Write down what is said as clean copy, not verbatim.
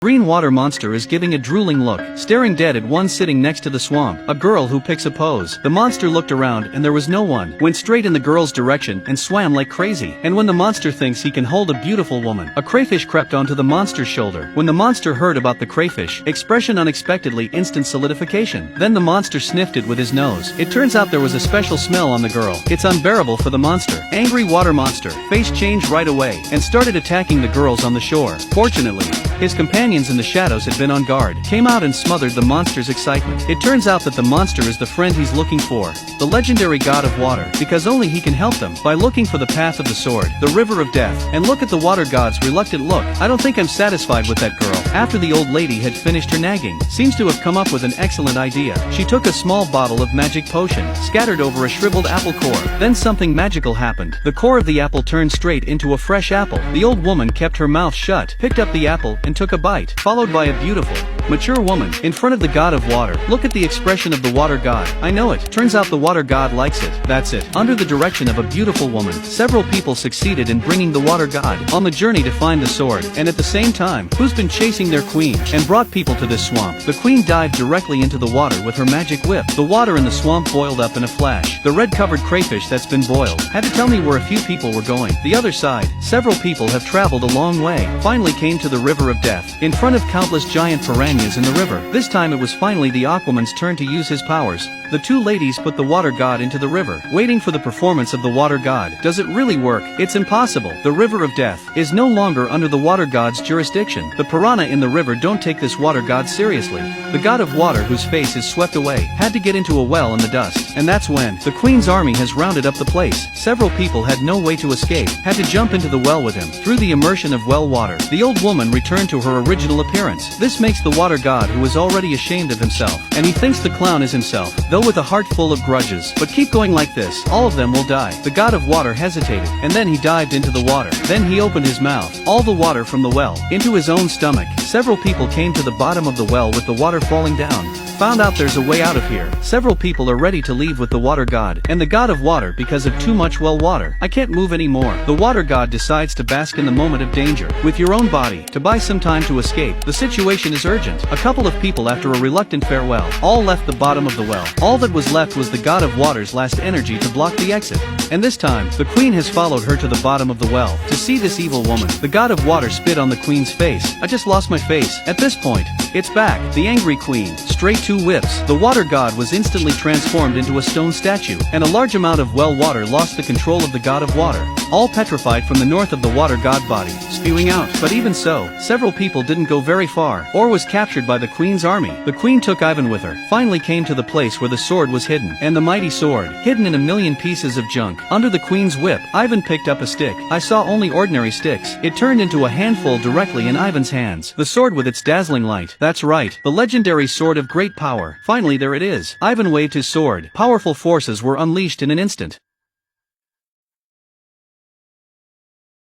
Green water monster is giving a drooling look, staring dead at one sitting next to the swamp, a girl who picks a pose. The monster looked around and there was no one, went straight in the girl's direction and swam like crazy. And when the monster thinks he can hold a beautiful woman, a crayfish crept onto the monster's shoulder. When the monster heard about the crayfish, expression unexpectedly instant solidification. Then the monster sniffed it with his nose. It turns out there was a special smell on the girl. It's unbearable for the monster. Angry water monster, face changed right away, and started attacking the girls on the shore. Fortunately, his companions in the shadows had been on guard, came out and smothered the monster's excitement. It turns out that the monster is the friend he's looking for, the legendary god of water, because only he can help them by looking for the path of the sword, the river of death. And look at the water god's reluctant look. I don't think I'm satisfied with that girl. After the old lady had finished her nagging, seems to have come up with an excellent idea. She took a small bottle of magic potion, scattered over a shriveled apple core. Then something magical happened. The core of the apple turned straight into a fresh apple. The old woman kept her mouth shut, picked up the apple, and took a bite, followed by a beautiful, mature woman in front of the god of water. Look at the expression of the water god. I know it. Turns out the water god likes it. That's it. Under the direction of a beautiful woman, several people succeeded in bringing the water god on the journey to find the sword. And at the same time, who's been chasing their queen and brought people to this swamp? The queen dived directly into the water with her magic whip. The water in the swamp boiled up in a flash. The red-covered crayfish that's been boiled had to tell me where a few people were going. The other side, several people have traveled a long way, finally came to the river of death, in front of countless giant piranhas in the river. This time it was finally the Aquaman's turn to use his powers. The two ladies put the water god into the river, waiting for the performance of the water god. Does it really work? It's impossible. The river of death is no longer under the water god's jurisdiction. The piranha in the river don't take this water god seriously. The god of water, whose face is swept away, had to get into a well in the dust. And that's when the queen's army has rounded up the place. Several people had no way to escape, had to jump into the well with him. Through the immersion of well water, the old woman returned to her original appearance. This makes the water god, who is already ashamed of himself, and he thinks the clown is himself, though with a heart full of grudges. But keep going like this, all of them will die. The god of water hesitated, and then he dived into the water. Then he opened his mouth, all the water from the well, into his own stomach. Several people came to the bottom of the well with the water falling down. Found out there's a way out of here. Several people are ready to leave with the water god and the god of water because of too much well water. I can't move anymore. The water god decides to bask in the moment of danger with your own body to buy some time to escape. The situation is urgent. A couple of people, after a reluctant farewell, all left the bottom of the well. All that was left was the god of water's last energy to block the exit. And this time, the queen has followed her to the bottom of the well to see this evil woman. The god of water spit on the queen's face. I just lost my face. At this point, it's back. The angry queen, straight 2 whiffs. The water god was instantly transformed into a stone statue, and a large amount of well water lost the control of the god of water, all petrified from the north of the water god body, spewing out. But even so, several people didn't go very far, or was captured by the queen's army. The queen took Ivan with her, finally came to the place where the sword was hidden, and the mighty sword, hidden in a million pieces of junk. Under the queen's whip, Ivan picked up a stick. I saw only ordinary sticks. It turned into a handful directly in Ivan's hands. The sword with its dazzling light. That's right, the legendary sword of great power. Finally there it is. Ivan waved his sword. Powerful forces were unleashed in an instant.